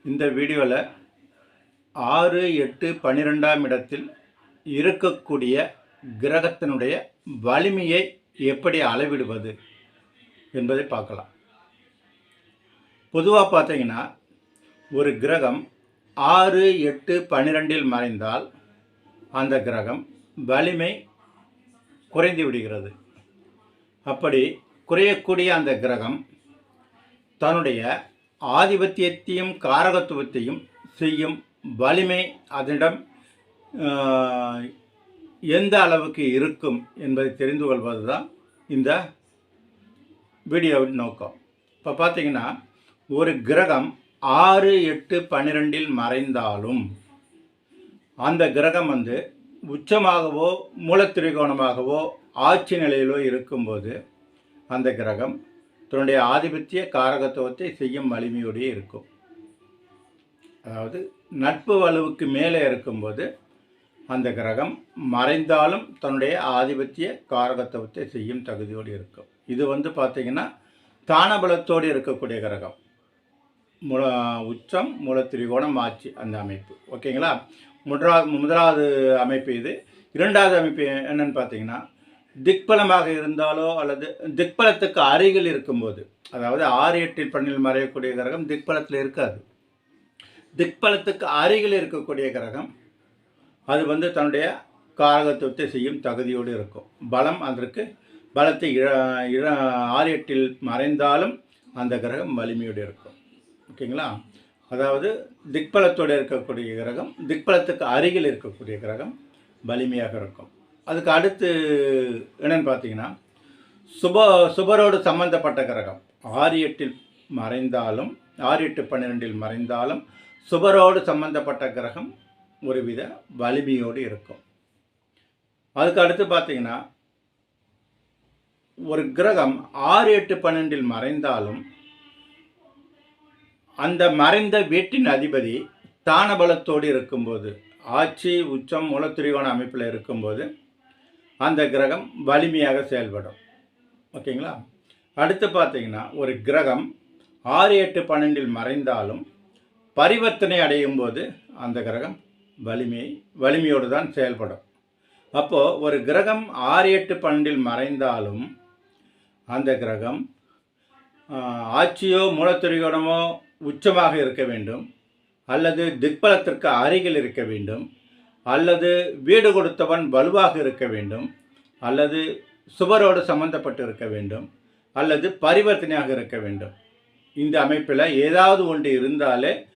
இந்த வீடியோவில் 6, 8, 12ஆம் இடத்தில் இருக்கக்கூடிய கிரகத்தினுடைய வலிமையை எப்படி அளவிடுவது என்பதை பார்க்கலாம். பொதுவாக பார்த்தீங்கன்னா ஒரு கிரகம் 6, 8, 12இல் மறைந்தால் அந்த கிரகம் வலிமை குறைந்து விடுகிறது. அப்படி குறையக்கூடிய அந்த கிரகம் தன்னுடைய ஆதிபத்தியத்தையும் காரகத்துவத்தையும் செய்யும் வலிமை அதனிடம் எந்த அளவுக்கு இருக்கும் என்பதை தெரிந்து கொள்வது தான் இந்த வீடியோவின் நோக்கம். இப்போ பார்த்தீங்கன்னா ஒரு கிரகம் 6, 8, 12இல் மறைந்தாலும் அந்த கிரகம் உச்சமாகவோ மூலத்திரிகோணமாகவோ ஆட்சி நிலையிலோ இருக்கும்போது அந்த கிரகம் தன்னுடைய ஆதிபத்திய காரகத்துவத்தை செய்யும் வலிமையோடையே இருக்கும். அதாவது நட்பு வலுவுக்கு மேலே இருக்கும்போது அந்த கிரகம் மறைந்தாலும் தன்னுடைய ஆதிபத்திய காரகத்துவத்தை செய்யும் தகுதியோடு இருக்கும். இது பார்த்திங்கன்னா தானபலத்தோடு இருக்கக்கூடிய கிரகம், உச்சம் மூலத்திரிகோணம் ஆட்சி அந்த அமைப்பு. ஓகேங்களா? முதலாவது அமைப்பு இது. இரண்டாவது அமைப்பு என்னன்னு பார்த்தீங்கன்னா திக்பலமாக இருந்தாலோ அல்லது திக்பலத்துக்கு அருகில் இருக்கும்போது, அதாவது 6, 8, 12இல் மறையக்கூடிய கிரகம் திக்பலத்தில் இருக்காது. திக்பலத்துக்கு அருகில் இருக்கக்கூடிய கிரகம் அது தன்னுடைய காரகத்துவத்தை செய்யும் தகுதியோடு இருக்கும். பலம் அதற்கு பலத்தை 6, 8இல் மறைந்தாலும் அந்த கிரகம் வலிமையோடு இருக்கும். ஓகேங்களா? அதாவது திக்பலத்தோடு இருக்கக்கூடிய கிரகம் திக்பலத்துக்கு அருகில் இருக்கக்கூடிய கிரகம் வலிமையாக இருக்கும். அதுக்கு அடுத்து என்னென்னு பார்த்தீங்கன்னா சுபரோடு சம்பந்தப்பட்ட கிரகம் 6, 8இல் மறைந்தாலும் 6, 8, 12இல் மறைந்தாலும் சுபரோடு சம்பந்தப்பட்ட கிரகம் ஒருவித வலிமையோடு இருக்கும். அதுக்கு அடுத்து பார்த்தீங்கன்னா ஒரு கிரகம் 6, 8, 12இல் மறைந்தாலும் அந்த மறைந்த வீட்டின் அதிபதி தானபலத்தோடு இருக்கும்போது, ஆட்சி உச்சம் மூலத்திரிகோண அமைப்பில் இருக்கும்போது அந்த கிரகம் வலிமையாக செயல்படும். ஓகேங்களா? அடுத்து பார்த்தீங்கன்னா ஒரு கிரகம் 6, 8, 12இல் மறைந்தாலும் பரிவர்த்தனை அடையும் போது அந்த கிரகம் வலிமையோடு தான் செயல்படும். அப்போது ஒரு கிரகம் 6, 8, 12இல் மறைந்தாலும் அந்த கிரகம் ஆட்சியோ மூலத்திரிகோணமோ உச்சமாக இருக்க வேண்டும், அல்லது திக்பலத்திற்கு அருகில் இருக்க வேண்டும், அல்லது வீடு கொடுத்தவன் வலுவாக இருக்க வேண்டும், அல்லது சுவரோடு சம்பந்தப்பட்டு இருக்க வேண்டும், அல்லது பரிவர்த்தனையாக இருக்க வேண்டும். இந்த அமைப்பில் ஏதாவது ஒன்று இருந்தாலே